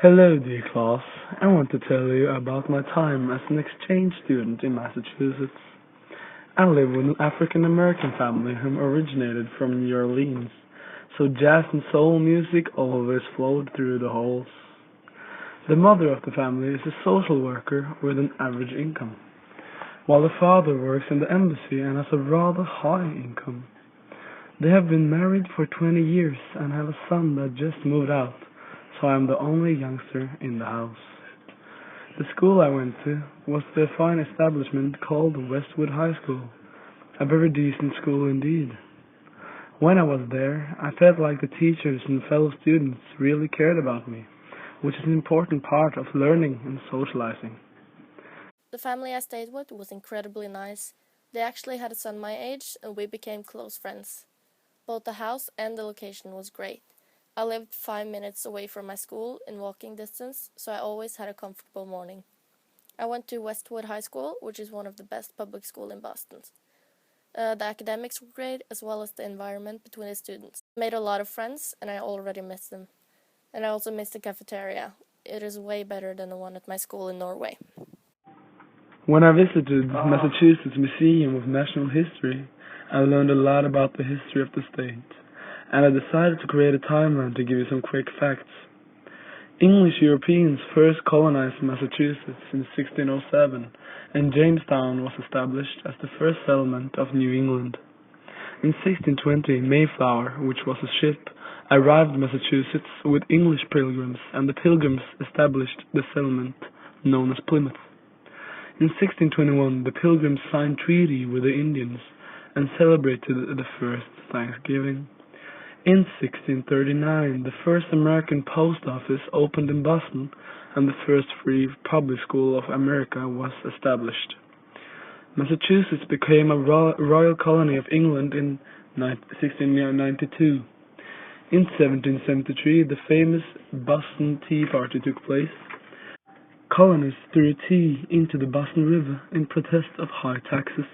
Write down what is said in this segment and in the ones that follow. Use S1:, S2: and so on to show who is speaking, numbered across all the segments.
S1: Hello, dear class. I want to tell you about my time as an exchange student in Massachusetts. I live with an African American family who originated from New Orleans, so jazz and soul music always flowed through the halls. The mother of the family is a social worker with an average income, while the father works in the embassy and has a rather high income. They have been married for 20 years and have a son that just moved out, so I'm the only youngster in the house. The school I went to was the fine establishment called Westwood High School, a very decent school indeed. When I was there, I felt like the teachers and fellow students really cared about me, which is an important part of learning and socializing.
S2: The family I stayed with was incredibly nice. They actually had a son my age, and we became close friends. Both the house and the location was great. I lived 5 minutes away from my school in walking distance, so I always had a comfortable morning. I went to Westwood High School, which is one of the best public schools in Boston. The academics were great, as well as the environment between the students. I made a lot of friends, and I already miss them. And I also miss the cafeteria. It is way better than the one at my school in Norway.
S1: When I visited Massachusetts Museum of National History, I learned a lot about the history of the state, and I decided to create a timeline to give you some quick facts. English Europeans first colonized Massachusetts in 1607, and Jamestown was established as the first settlement of New England. In 1620, Mayflower, which was a ship, arrived in Massachusetts with English pilgrims, and the pilgrims established the settlement known as Plymouth. In 1621, the Pilgrims signed treaty with the Indians and celebrated the first Thanksgiving. In 1639, the first American post office opened in Boston, and the first free public school of America was established. Massachusetts became a royal colony of England in 1692. In 1773, the famous Boston Tea Party took place. Colonists threw tea into the Boston River in protest of high taxes.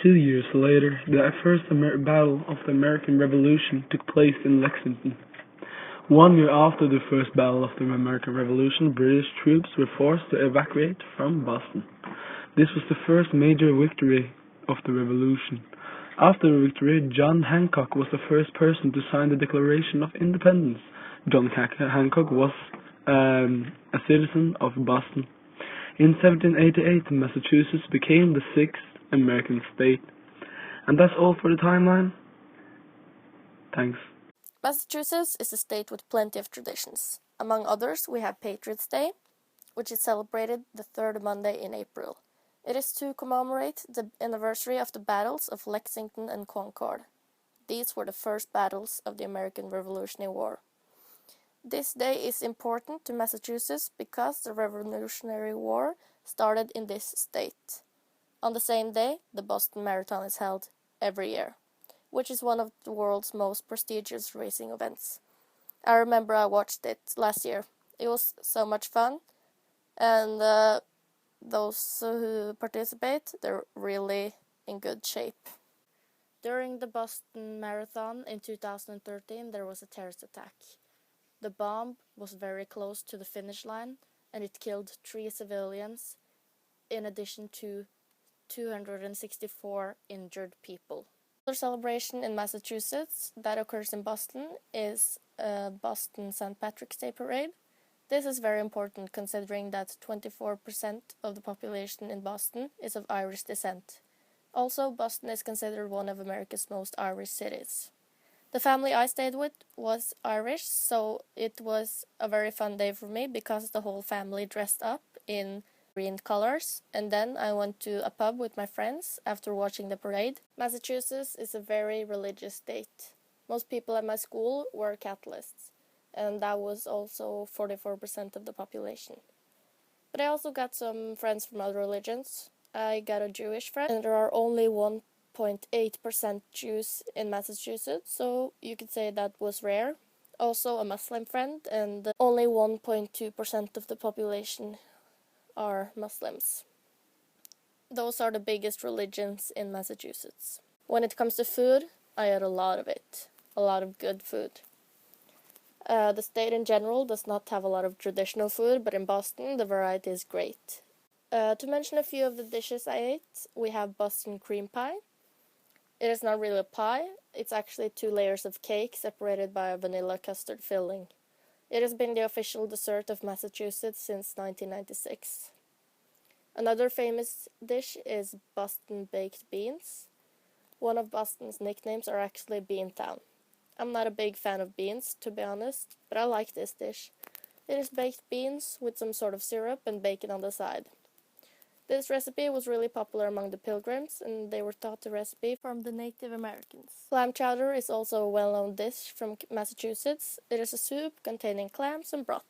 S1: 2 years later, the first battle of the American Revolution took place in Lexington. 1 year after the first battle of the American Revolution, British troops were forced to evacuate from Boston. This was the first major victory of the Revolution. After the victory, John Hancock was the first person to sign the Declaration of Independence. John Hancock was a citizen of Boston. In 1788, Massachusetts became the sixth American state. And that's all for the timeline. Thanks.
S2: Massachusetts is a state with plenty of traditions. Among others, we have Patriots' Day, which is celebrated the third Monday in April. It is to commemorate the anniversary of the battles of Lexington and Concord. These were the first battles of the American Revolutionary War. This day is important to Massachusetts because the Revolutionary War started in this state. On the same day, the Boston Marathon is held every year, which is one of the world's most prestigious racing events. I remember I watched it last year. It was so much fun, and those who participate, they're really in good shape. During the Boston Marathon in 2013, there was a terrorist attack. The bomb was very close to the finish line, and it killed 3 civilians, in addition to 264 injured people. Another celebration in Massachusetts that occurs in Boston is Boston St. Patrick's Day Parade. This is very important considering that 24% of the population in Boston is of Irish descent. Also, Boston is considered one of America's most Irish cities. The family I stayed with was Irish, so it was a very fun day for me because the whole family dressed up in green colors, and then I went to a pub with my friends after watching the parade. Massachusetts is a very religious state. Most people at my school were Catholics, and that was also 44% of the population. But I also got some friends from other religions. I got a Jewish friend, and there are only 1.8% Jews in Massachusetts, so you could say that was rare. Also a Muslim friend, and only 1.2% of the population are Muslims. Those are the biggest religions in Massachusetts. When it comes to food, I had a lot of it. A lot of good food. The state in general does not have a lot of traditional food, but in Boston the variety is great. To mention a few of the dishes I ate, we have Boston cream pie. It is not really a pie, it's actually 2 layers of cake separated by a vanilla custard filling. It has been the official dessert of Massachusetts since 1996. Another famous dish is Boston baked beans. One of Boston's nicknames are actually Beantown. I'm not a big fan of beans, to be honest, but I like this dish. It is baked beans with some sort of syrup and bacon on the side. This recipe was really popular among the Pilgrims, and they were taught the recipe from the Native Americans. Clam chowder is also a well-known dish from Massachusetts. It is a soup containing clams and broth.